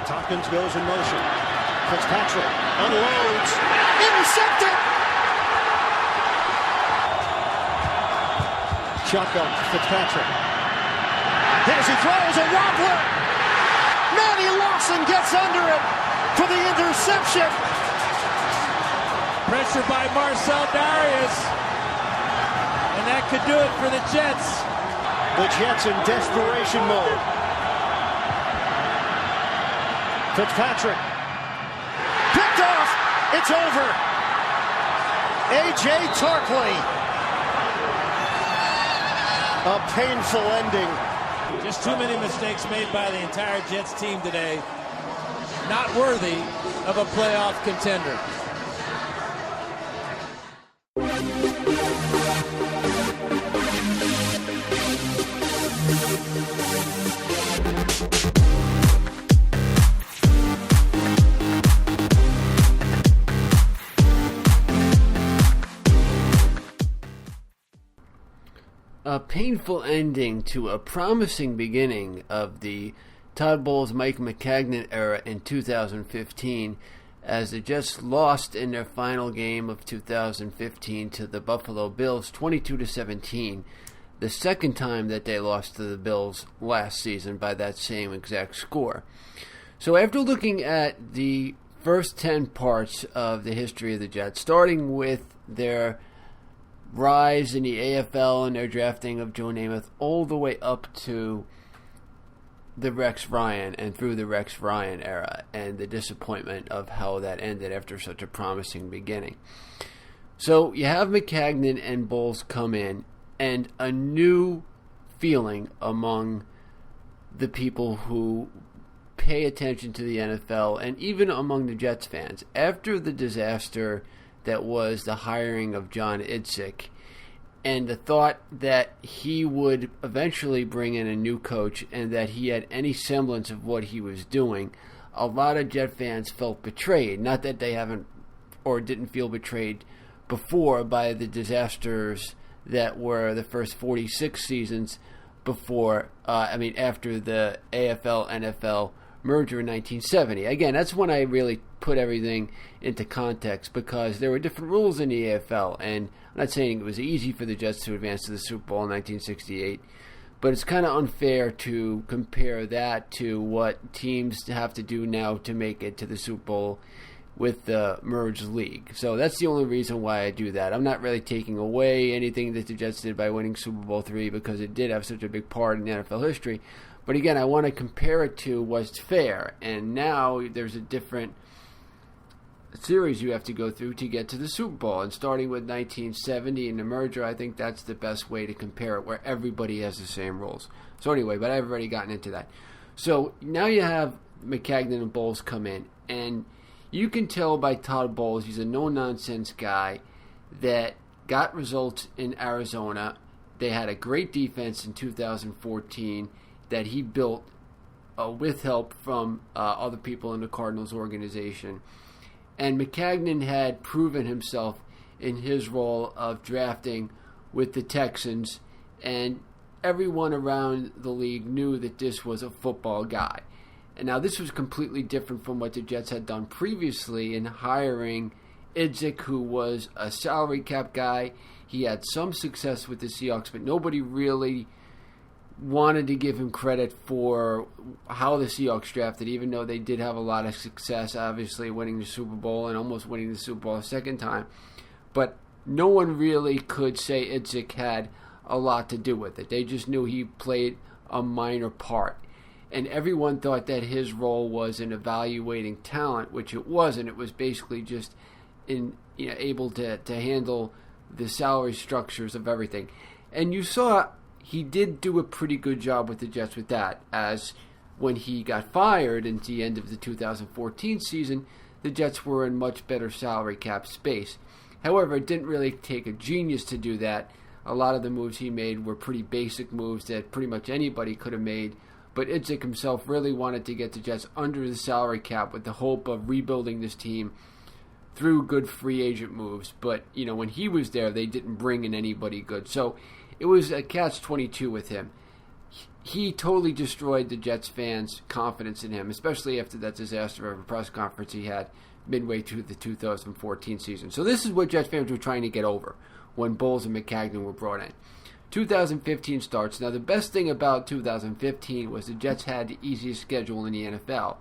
Tompkins goes in motion. Fitzpatrick unloads. Intercepted! Shotgun, Fitzpatrick. As he throws a wobbler. Manny Lawson gets under it for the interception. Pressure by Marcel Darius. And that could do it for the Jets. The Jets in desperation mode. Fitzpatrick. Picked off. It's over. A.J. Tarpley. A painful ending. Just too many mistakes made by the entire Jets team today. Not worthy of a playoff contender. A painful ending to a promising beginning of the Todd Bowles, Mike Maccagnan era in 2015, as the Jets lost in their final game of 2015 to the Buffalo Bills 22-17, the second time that they lost to the Bills last season by that same exact score. So after looking at the first 10 parts of the history of the Jets, starting with their rise in the AFL and their drafting of Joe Namath all the way up to the Rex Ryan and through the Rex Ryan era and the disappointment of how that ended after such a promising beginning. So you have Maccagnan and Bowles come in, and a new feeling among the people who pay attention to the NFL and even among the Jets fans. After the disaster that was the hiring of John Idzik, and the thought that he would eventually bring in a new coach and that he had any semblance of what he was doing, a lot of Jet fans felt betrayed. Not that they haven't or didn't feel betrayed before by the disasters that were the first 46 seasons after the AFL-NFL merger in 1970. Again, that's when I really put everything into context, because there were different rules in the AFL, and I'm not saying it was easy for the Jets to advance to the Super Bowl in 1968, but it's kind of unfair to compare that to what teams have to do now to make it to the Super Bowl with the merged league. So that's the only reason why I do that. I'm not really taking away anything that the Jets did by winning Super Bowl III, because it did have such a big part in NFL history. But again, I want to compare it to what's fair, and now there's a different series you have to go through to get to the Super Bowl. And starting with 1970 and the merger, I think that's the best way to compare it, where everybody has the same rules. So anyway, but I've already gotten into that. So now you have Maccagnan and Bowles come in, and you can tell by Todd Bowles, he's a no-nonsense guy that got results in Arizona. They had a great defense in 2014 that he built with help from other people in the Cardinals organization. And Maccagnan had proven himself in his role of drafting with the Texans, and everyone around the league knew that this was a football guy. And now this was completely different from what the Jets had done previously in hiring Idzik, who was a salary cap guy. He had some success with the Seahawks, but nobody really wanted to give him credit for how the Seahawks drafted, even though they did have a lot of success, obviously winning the Super Bowl and almost winning the Super Bowl a second time. But no one really could say Idzik had a lot to do with it. They just knew he played a minor part. And everyone thought that his role was in evaluating talent, which it wasn't. It was basically just able to handle the salary structures of everything. And you saw he did do a pretty good job with the Jets with that, as when he got fired at the end of the 2014 season, the Jets were in much better salary cap space. However, it didn't really take a genius to do that. A lot of the moves he made were pretty basic moves that pretty much anybody could have made, but Idzik himself really wanted to get the Jets under the salary cap with the hope of rebuilding this team through good free agent moves. But, when he was there, they didn't bring in anybody good. So it was a catch-22 with him. he totally destroyed the Jets fans' confidence in him, especially after that disaster of a press conference he had midway through the 2014 season. So this is what Jets fans were trying to get over when Bowles and Maccagnan were brought in. 2015 starts. Now, the best thing about 2015 was the Jets had the easiest schedule in the NFL,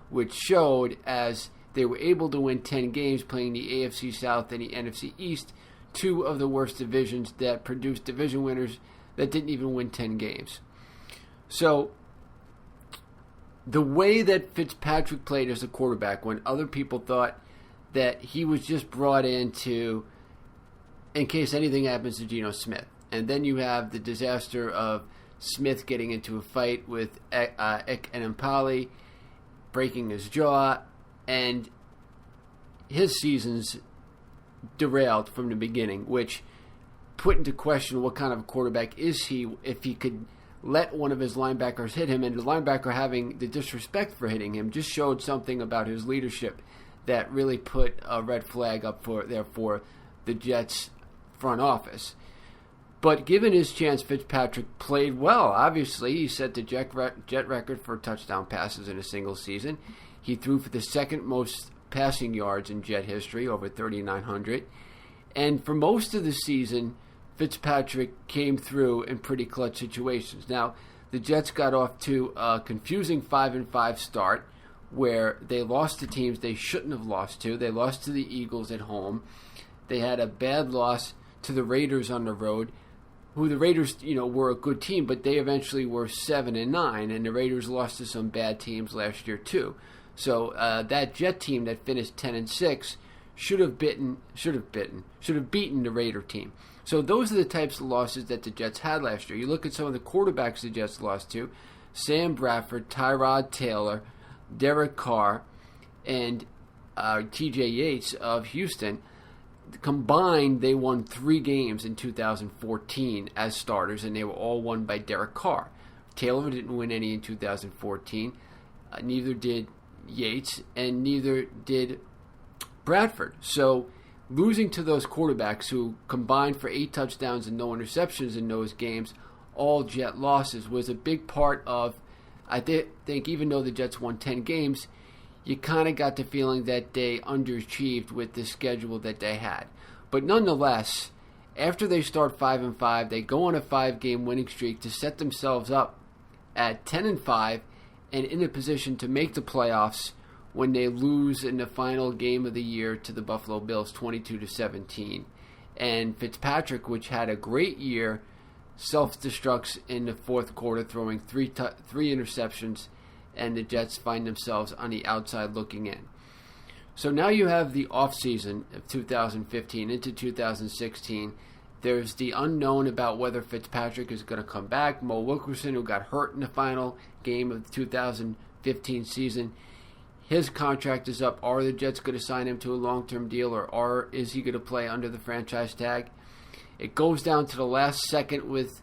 which showed as they were able to win 10 games playing the AFC South and the NFC East, two of the worst divisions that produced division winners that didn't even win 10 games. So, the way that Fitzpatrick played as a quarterback, when other people thought that he was just brought in in case anything happens to Geno Smith. And then you have the disaster of Smith getting into a fight with Enemkpali, breaking his jaw, and his season's derailed from the beginning, which put into question what kind of a quarterback is he if he could let one of his linebackers hit him, and the linebacker having the disrespect for hitting him just showed something about his leadership that really put a red flag up for the Jets front office. But given his chance, Fitzpatrick played well. Obviously, he set the Jet record for touchdown passes in a single season. He threw for the second most passing yards in Jet history, over 3,900. And for most of the season, Fitzpatrick came through in pretty clutch situations. Now, the Jets got off to a confusing 5-5 start where they lost to teams they shouldn't have lost to. They lost to the Eagles at home. They had a bad loss to the Raiders on the road, who the Raiders, were a good team, but they eventually were 7-9, and the Raiders lost to some bad teams last year too. So that Jet team that finished 10-6 should have beaten the Raider team. So those are the types of losses that the Jets had last year. You look at some of the quarterbacks the Jets lost to: Sam Bradford, Tyrod Taylor, Derek Carr, and T.J. Yates of Houston. Combined, they won 3 games in 2014 as starters, and they were all won by Derek Carr. Taylor didn't win any in 2014. Neither did Yates, and neither did Bradford. So losing to those quarterbacks who combined for 8 touchdowns and no interceptions in those games, all Jet losses, was a big part of, I think, even though the Jets won 10 games, you kind of got the feeling that they underachieved with the schedule that they had. But nonetheless, after they start 5-5, they go on a 5-game winning streak to set themselves up at 10-5 and in a position to make the playoffs when they lose in the final game of the year to the Buffalo Bills 22-17. And Fitzpatrick, which had a great year, self-destructs in the fourth quarter, throwing three interceptions, and the Jets find themselves on the outside looking in. So now you have the offseason of 2015 into 2016. There's the unknown about whether Fitzpatrick is going to come back. Mo Wilkerson, who got hurt in the final game of the 2015 season, his contract is up. Are the Jets going to sign him to a long-term deal, or is he going to play under the franchise tag? It goes down to the last second with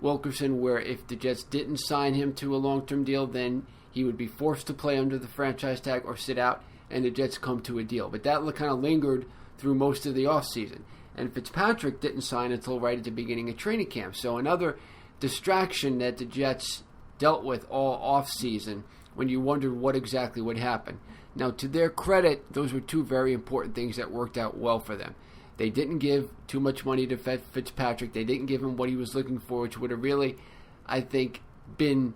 Wilkerson, where if the Jets didn't sign him to a long-term deal, then he would be forced to play under the franchise tag or sit out, and the Jets come to a deal. But that kind of lingered through most of the offseason. And Fitzpatrick didn't sign until right at the beginning of training camp. So another distraction that the Jets dealt with all offseason when you wondered what exactly would happen. Now, to their credit, those were 2 very important things that worked out well for them. They didn't give too much money to Fitzpatrick. They didn't give him what he was looking for, which would have really, I think, been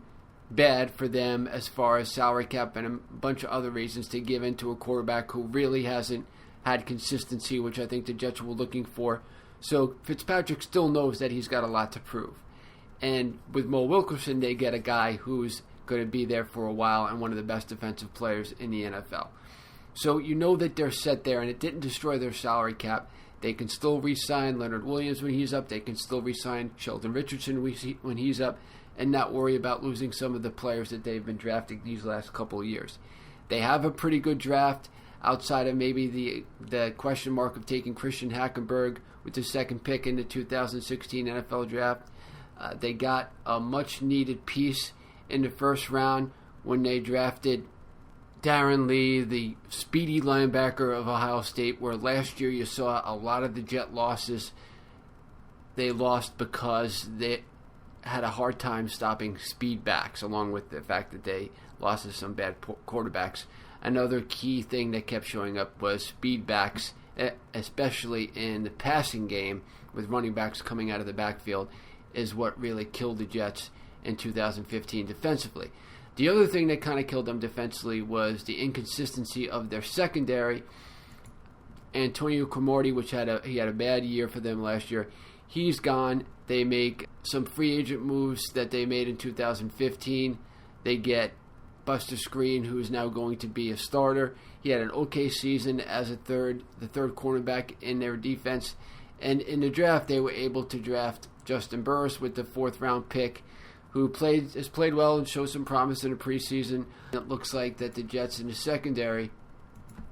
bad for them as far as salary cap and a bunch of other reasons to give in to a quarterback who really hasn't had consistency, which I think the Jets were looking for. So Fitzpatrick still knows that he's got a lot to prove. And with Mo Wilkerson, they get a guy who's going to be there for a while and one of the best defensive players in the NFL. So you know that they're set there, and it didn't destroy their salary cap. They can still re-sign Leonard Williams when he's up. They can still re-sign Sheldon Richardson when he's up, and not worry about losing some of the players that they've been drafting these last couple of years. They have a pretty good draft outside of maybe the question mark of taking Christian Hackenberg with the second pick in the 2016 NFL draft. They got a much-needed piece in the first round when they drafted Darren Lee, the speedy linebacker of Ohio State, where last year you saw a lot of the Jet losses. They lost because they had a hard time stopping speed backs, along with the fact that they lost to some bad quarterbacks. Another key thing that kept showing up was speed backs, especially in the passing game with running backs coming out of the backfield, is what really killed the Jets in 2015 defensively. The other thing that kind of killed them defensively was the inconsistency of their secondary. Antonio Cromartie, he had a bad year for them last year, he's gone. They make some free agent moves that they made in 2015. They get Buster Skrine, who is now going to be a starter. He had an okay season as the third cornerback in their defense. And in the draft, they were able to draft Justin Burris with the 4th round pick, who has played well and showed some promise in the preseason. It looks like that the Jets in the secondary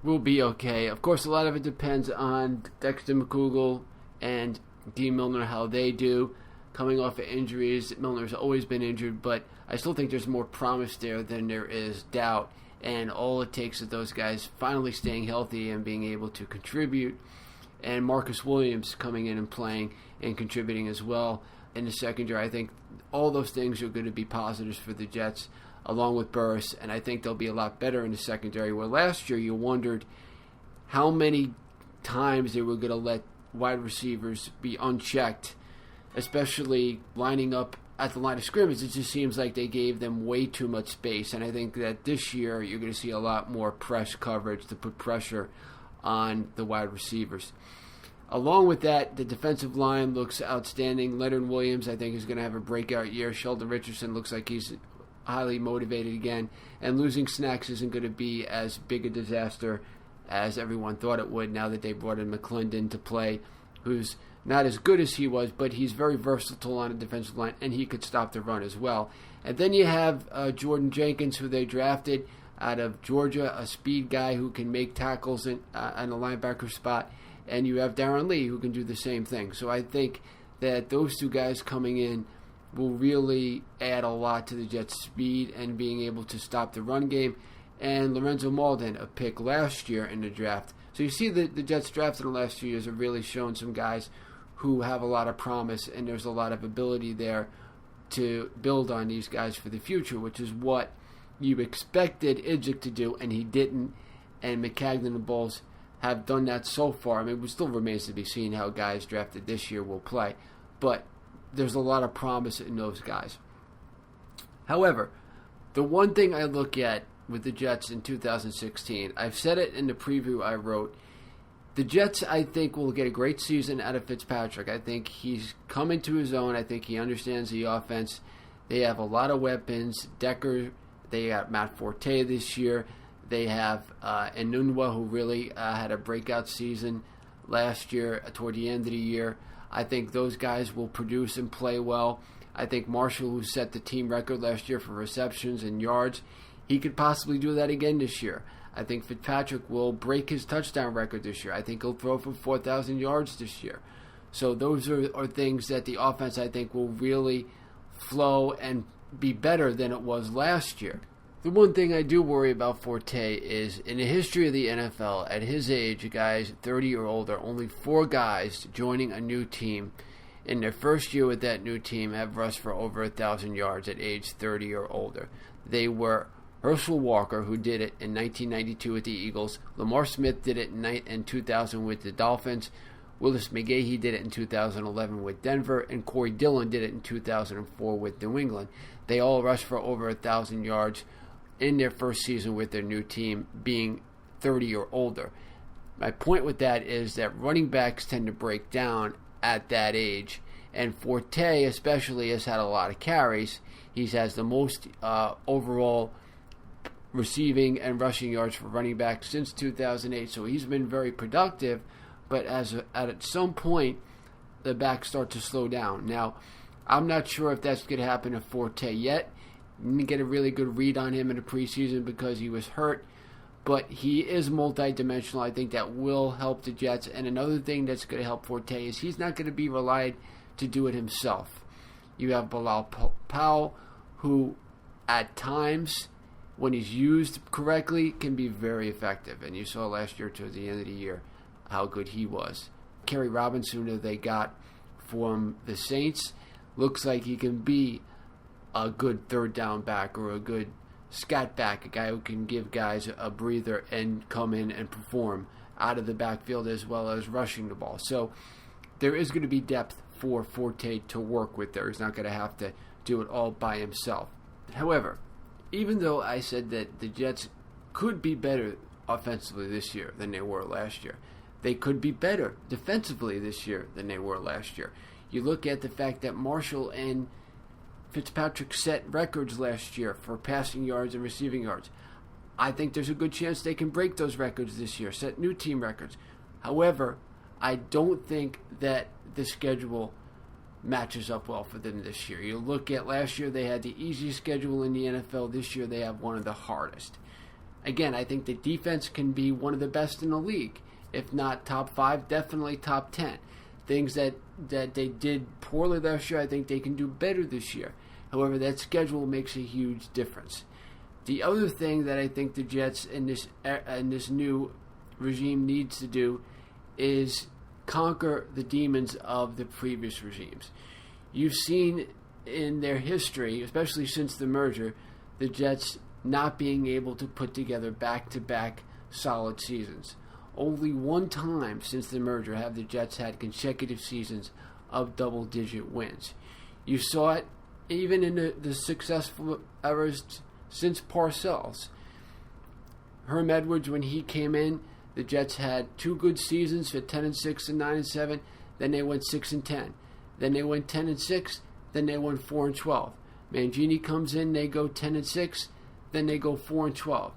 will be okay. Of course, a lot of it depends on Dexter McCougal and Dean Milner, how they do. Coming off of injuries, Milner's always been injured, but I still think there's more promise there than there is doubt. And all it takes is those guys finally staying healthy and being able to contribute. And Marcus Williams coming in and playing and contributing as well in the secondary. I think all those things are going to be positives for the Jets, along with Burris, and I think they'll be a lot better in the secondary, where last year you wondered how many times they were going to let wide receivers be unchecked, especially lining up at the line of scrimmage. It just seems like they gave them way too much space, and I think that this year you're going to see a lot more press coverage to put pressure on the wide receivers. Along with that, the defensive line looks outstanding. Leonard Williams, I think, is going to have a breakout year. Sheldon Richardson looks like he's highly motivated again, and losing Snacks isn't going to be as big a disaster as everyone thought it would now that they brought in McClendon to play, who's not as good as he was, but he's very versatile on the defensive line, and he could stop the run as well. And then you have Jordan Jenkins, who they drafted out of Georgia, a speed guy who can make tackles in the linebacker spot, and you have Darren Lee, who can do the same thing. So I think that those two guys coming in will really add a lot to the Jets' speed and being able to stop the run game. And Lorenzo Malden, a pick last year in the draft. So you see that the Jets drafted in the last few years have really shown some guys who have a lot of promise, and there's a lot of ability there to build on these guys for the future, which is what you expected Idzik to do, and he didn't. And Maccagnan and Bowles have done that so far. I mean, it still remains to be seen how guys drafted this year will play, but there's a lot of promise in those guys. However, the one thing I look at with the Jets in 2016, I've said it in the preview I wrote, the Jets, I think, will get a great season out of Fitzpatrick. I think he's come into his own. I think he understands the offense. They have a lot of weapons. Decker, they got Matt Forte this year. They have Enunwa, who really had a breakout season last year toward the end of the year. I think those guys will produce and play well. I think Marshall, who set the team record last year for receptions and yards, he could possibly do that again this year. I think Fitzpatrick will break his touchdown record this year. I think he'll throw for 4,000 yards this year. So those are things that the offense, I think, will really flow and be better than it was last year. The one thing I do worry about Forte is, in the history of the NFL, at his age, guys 30 or older, only 4 guys joining a new team in their first year with that new team have rushed for over 1,000 yards at age 30 or older. They were Herschel Walker, who did it in 1992 with the Eagles. Lamar Smith did it in 2000 with the Dolphins. Willis McGahee did it in 2011 with Denver. And Corey Dillon did it in 2004 with New England. They all rushed for over 1,000 yards in their first season with their new team, being 30 or older. My point with that is that running backs tend to break down at that age. And Forte especially has had a lot of carries. He has the most overall receiving and rushing yards for running back since 2008, so he's been very productive, but at some point the backs start to slow down. Now, I'm not sure if that's going to happen to Forte yet. Didn't get a really good read on him in the preseason because he was hurt, but he is multidimensional. I think that will help the Jets. And another thing that's going to help Forte is he's not going to be relied to do it himself. You have Bilal Powell, who at times, when he's used correctly, can be very effective. And you saw last year, towards the end of the year, how good he was. Kerry Robinson, who they got from the Saints, looks like he can be a good third down back or a good scat back, a guy who can give guys a breather and come in and perform out of the backfield as well as rushing the ball. So there is going to be depth for Forte to work with there. He's not going to have to do it all by himself. However, even though I said that the Jets could be better offensively this year than they were last year, they could be better defensively this year than they were last year. You look at the fact that Marshall and Fitzpatrick set records last year for passing yards and receiving yards. I think there's a good chance they can break those records this year, set new team records. However, I don't think that the schedule matches up well for them this year. You look at last year, they had the easiest schedule in the NFL. This year, they have one of the hardest. Again, I think the defense can be one of the best in the league. If not top 5, definitely top 10. Things that they did poorly last year, I think they can do better this year. However, that schedule makes a huge difference. The other thing that I think the Jets in this new regime needs to do is conquer the demons of the previous regimes. You've seen in their history, especially since the merger, the Jets not being able to put together back-to-back solid seasons. Only one time since the merger have the Jets had consecutive seasons of double-digit wins. You saw it even in the successful eras since Parcells. Herm Edwards, when he came in, the Jets had 2 good seasons for 10-6 and 9-7. Then they went 6-10. Then they went 10-6. Then they went 4-12. Mangini comes in, they go 10-6. Then they go 4-12.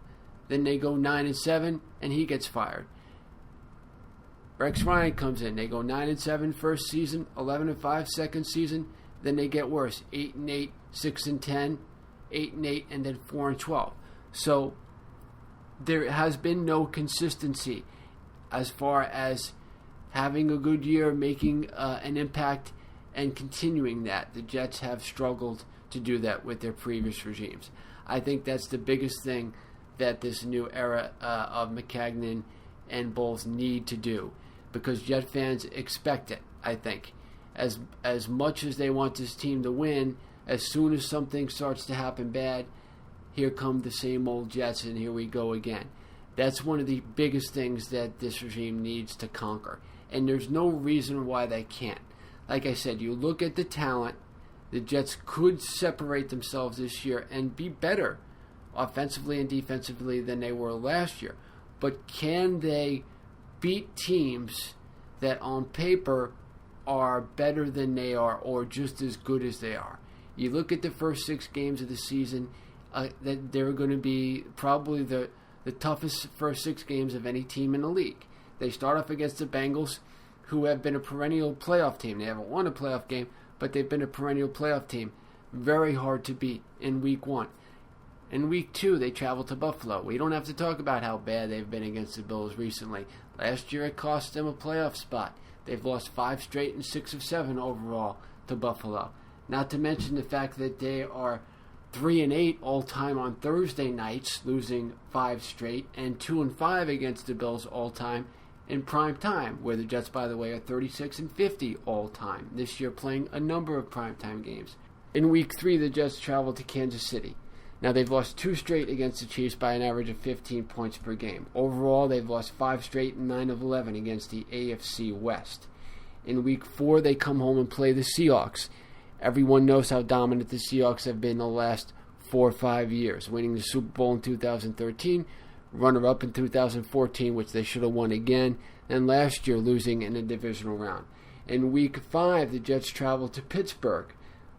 Then they go 9-7, and he gets fired. Rex Ryan comes in, they go 9-7 first season, 11-5 second season. Then they get worse, 8-8, 6-10, 8-8, and then 4-12. So there has been no consistency as far as having a good year, making an impact, and continuing that. The Jets have struggled to do that with their previous regimes. I think that's the biggest thing that this new era of Maccagnan and Bowles need to do, because Jet fans expect it, I think. As much as they want this team to win, as soon as something starts to happen bad, here come the same old Jets, and here we go again. That's one of the biggest things that this regime needs to conquer, and there's no reason why they can't. Like I said, you look at the talent, the Jets could separate themselves this year and be better offensively and defensively than they were last year. But can they beat teams that on paper are better than they are or just as good as they are? You look at the first 6 games of the season, that they're going to be probably the toughest first 6 games of any team in the league. They start off against the Bengals, who have been a perennial playoff team. They haven't won a playoff game, but they've been a perennial playoff team. Very hard to beat in week 1. In week 2, they travel to Buffalo. We don't have to talk about how bad they've been against the Bills recently. Last year, it cost them a playoff spot. They've lost 5 straight and 6 of 7 overall to Buffalo. Not to mention the fact that they are 3-8 all-time on Thursday nights, losing 5 straight, and 2-5 against the Bills all-time in prime time, where the Jets, by the way, are 36-50 all-time. This year, playing a number of primetime games. In week 3, the Jets travel to Kansas City. Now, they've lost 2 straight against the Chiefs by an average of 15 points per game. Overall, they've lost 5 straight and 9 of 11 against the AFC West. In week 4, they come home and play the Seahawks. Everyone knows how dominant the Seahawks have been the last 4 or 5 years, winning the Super Bowl in 2013, runner-up in 2014, which they should have won again, and last year losing in the divisional round. In week 5, the Jets travel to Pittsburgh,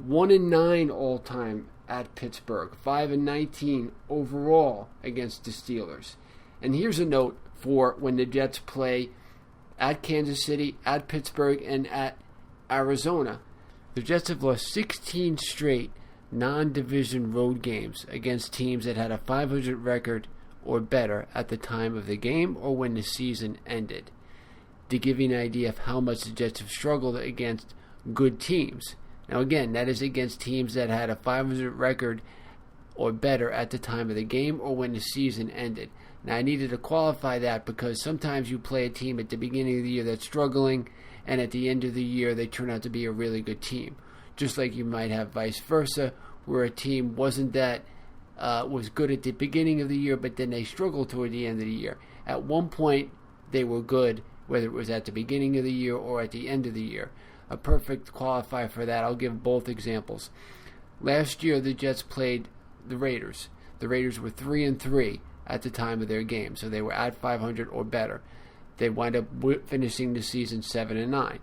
1-9 all-time at Pittsburgh, 5-19 overall against the Steelers. And here's a note for when the Jets play at Kansas City, at Pittsburgh, and at Arizona. The Jets have lost 16 straight non-division road games against teams that had a 500 record or better at the time of the game or when the season ended, to give you an idea of how much the Jets have struggled against good teams. Now again, that is against teams that had a 500 record or better at the time of the game or when the season ended. Now I needed to qualify that because sometimes you play a team at the beginning of the year that's struggling, and at the end of the year they turn out to be a really good team. Just like you might have vice versa, where a team wasn't that was good at the beginning of the year, but then they struggled toward the end of the year. At one point, they were good, whether it was at the beginning of the year or at the end of the year. A perfect qualifier for that, I'll give both examples. Last year, the Jets played the Raiders. The Raiders were 3-3 at the time of their game, so they were at 500 or better. They wound up finishing the season 7-9.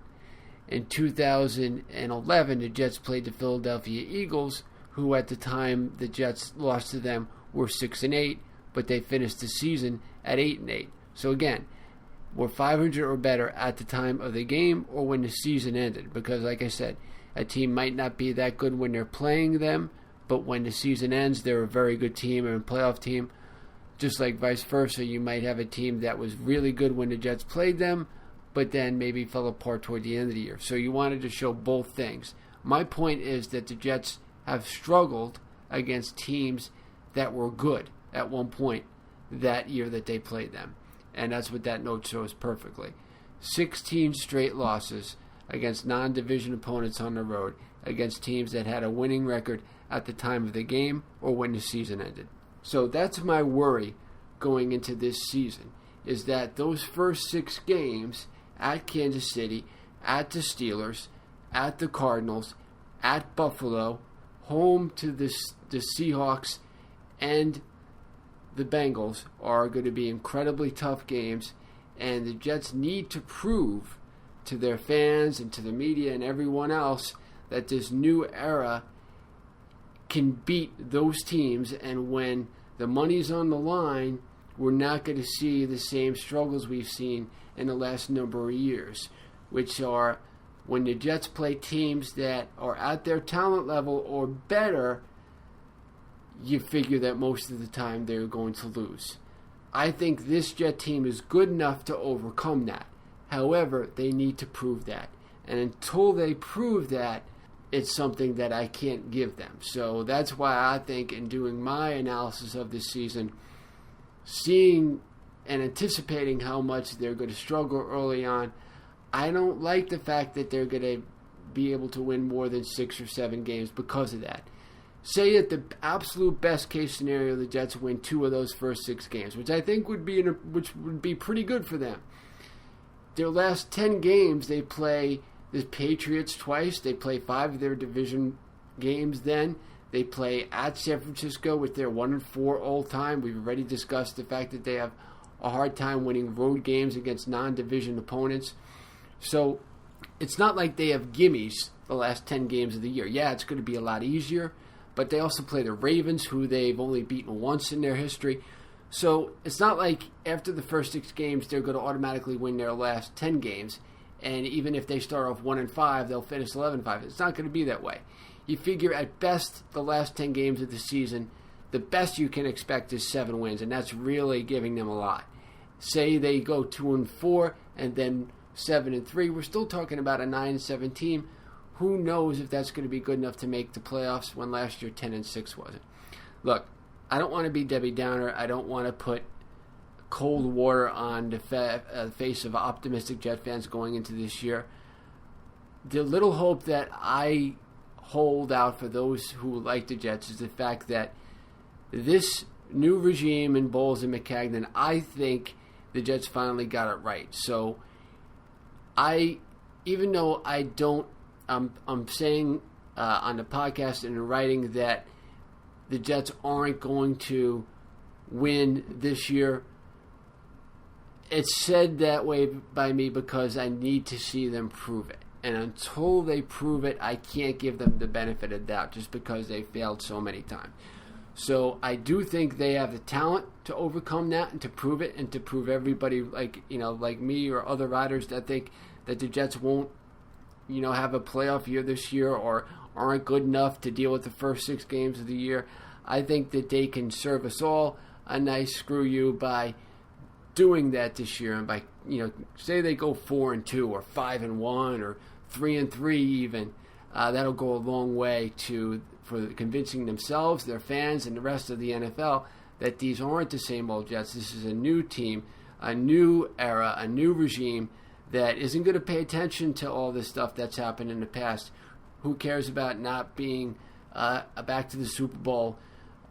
In 2011, the Jets played the Philadelphia Eagles, who at the time the Jets lost to them were 6-8, but they finished the season at 8-8. So again, were 500 or better at the time of the game or when the season ended. Because like I said, a team might not be that good when they're playing them, but when the season ends, they're a very good team and a playoff team. Just like vice versa, you might have a team that was really good when the Jets played them, but then maybe fell apart toward the end of the year. So you wanted to show both things. My point is that the Jets have struggled against teams that were good at one point that year that they played them. And that's what that note shows perfectly. 16 straight losses against non-division opponents on the road, against teams that had a winning record at the time of the game or when the season ended. So that's my worry going into this season, is that those first 6 games at Kansas City, at the Steelers, at the Cardinals, at Buffalo, home to the Seahawks and the Bengals are going to be incredibly tough games, and the Jets need to prove to their fans and to the media and everyone else that this new era can beat those teams, and when the money's on the line, we're not going to see the same struggles we've seen in the last number of years, which are when the Jets play teams that are at their talent level or better, you figure that most of the time they're going to lose. I think this Jet team is good enough to overcome that. However, they need to prove that. And until they prove that, it's something that I can't give them. So that's why I think in doing my analysis of this season, seeing and anticipating how much they're going to struggle early on, I don't like the fact that they're going to be able to win more than 6 or 7 games because of that. Say at the absolute best case scenario, the Jets win 2 of those first 6 games, which I think would be pretty good for them. Their last 10 games, they play the Patriots twice. They play 5 of their division games then. They play at San Francisco, with their 1-4 all time. We've already discussed the fact that they have a hard time winning road games against non-division opponents. So it's not like they have gimmies the last 10 games of the year. Yeah, it's going to be a lot easier, but they also play the Ravens, who they've only beaten once in their history. So it's not like after the first 6 games, they're going to automatically win their last 10 games. And even if they start off 1-5, they'll finish 11-5. It's not going to be that way. You figure at best the last 10 games of the season, the best you can expect is 7 wins, and that's really giving them a lot. Say they go 2-4 and then 7-3, we're still talking about a 9-7 team. Who knows if that's going to be good enough to make the playoffs when last year 10-6 wasn't. Look, I don't want to be Debbie Downer. I don't want to put cold water on the face of optimistic Jet fans going into this year. The little hope that I hold out for those who like the Jets is the fact that this new regime in Bowles and Maccagnan, I think the Jets finally got it right. So even though I don't, I'm saying on the podcast and in writing that the Jets aren't going to win this year. It's said that way by me because I need to see them prove it. And until they prove it, I can't give them the benefit of doubt just because they failed so many times. So I do think they have the talent to overcome that and to prove it, and to prove everybody like me or other riders that think that the Jets won't, have a playoff year this year or aren't good enough to deal with the first 6 games of the year. I think that they can serve us all a nice screw you by doing that this year, and by say they go 4-2 or 5-1 or 3-3 even. That'll go a long way for convincing themselves, their fans, and the rest of the NFL that these aren't the same old Jets. This is a new team, a new era, a new regime that isn't going to pay attention to all this stuff that's happened in the past. Who cares about not being back to the Super Bowl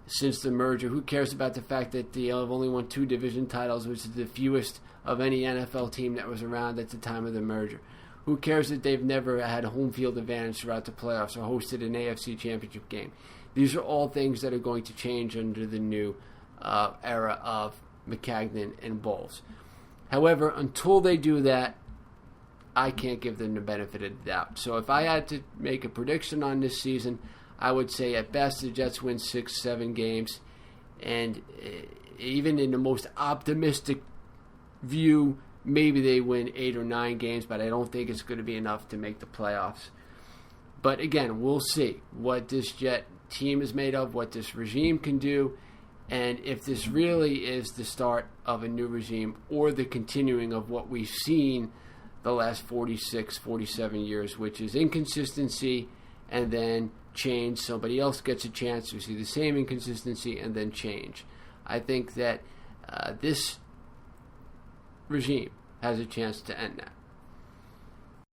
since the merger? Who cares about the fact that they have only won 2 division titles, which is the fewest of any NFL team that was around at the time of the merger? Who cares that they've never had a home field advantage throughout the playoffs or hosted an AFC championship game? These are all things that are going to change under the new era of Maccagnan and Bowles. However, until they do that, I can't give them the benefit of the doubt. So if I had to make a prediction on this season, I would say at best the Jets win 6-7 games. And even in the most optimistic view, maybe they win 8 or 9 games, but I don't think it's going to be enough to make the playoffs. But again, we'll see what this Jet team is made of, what this regime can do, and if this really is the start of a new regime or the continuing of what we've seen the last 46, 47 years, which is inconsistency and then change. Somebody else gets a chance to see the same inconsistency and then change. I think that this regime has a chance to end that.